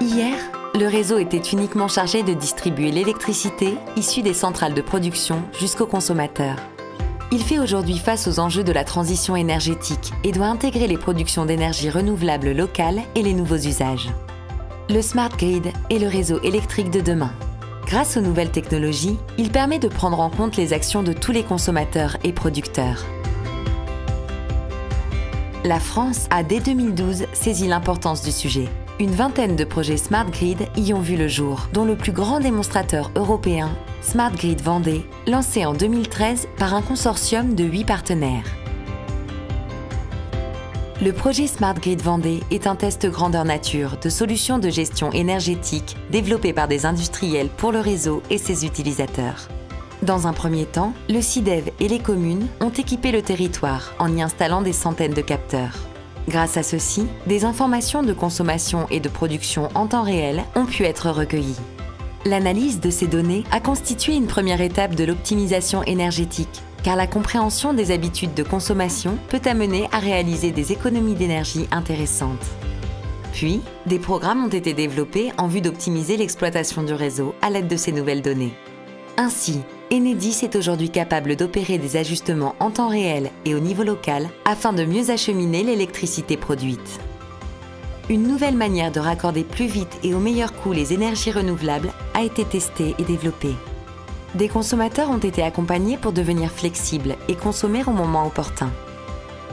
Hier, le réseau était uniquement chargé de distribuer l'électricité issue des centrales de production jusqu'aux consommateurs. Il fait aujourd'hui face aux enjeux de la transition énergétique et doit intégrer les productions d'énergie renouvelable locales et les nouveaux usages. Le Smart Grid est le réseau électrique de demain. Grâce aux nouvelles technologies, il permet de prendre en compte les actions de tous les consommateurs et producteurs. La France a dès 2012 saisi l'importance du sujet. Une vingtaine de projets Smart Grid y ont vu le jour, dont le plus grand démonstrateur européen, Smart Grid Vendée, lancé en 2013 par un consortium de 8 partenaires. Le projet Smart Grid Vendée est un test grandeur nature de solutions de gestion énergétique développées par des industriels pour le réseau et ses utilisateurs. Dans un premier temps, le SIDEV et les communes ont équipé le territoire en y installant des centaines de capteurs. Grâce à ceux-ci, des informations de consommation et de production en temps réel ont pu être recueillies. L'analyse de ces données a constitué une première étape de l'optimisation énergétique, car la compréhension des habitudes de consommation peut amener à réaliser des économies d'énergie intéressantes. Puis, des programmes ont été développés en vue d'optimiser l'exploitation du réseau à l'aide de ces nouvelles données. Ainsi, Enedis est aujourd'hui capable d'opérer des ajustements en temps réel et au niveau local afin de mieux acheminer l'électricité produite. Une nouvelle manière de raccorder plus vite et au meilleur coût les énergies renouvelables a été testée et développée. Des consommateurs ont été accompagnés pour devenir flexibles et consommer au moment opportun.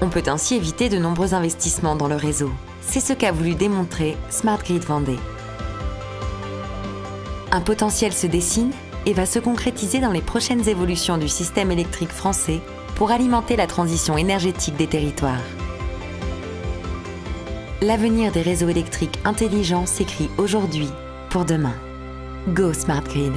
On peut ainsi éviter de nombreux investissements dans le réseau. C'est ce qu'a voulu démontrer Smart Grid Vendée. Un potentiel se dessine et va se concrétiser dans les prochaines évolutions du système électrique français pour alimenter la transition énergétique des territoires. L'avenir des réseaux électriques intelligents s'écrit aujourd'hui pour demain. Go Smart Grid!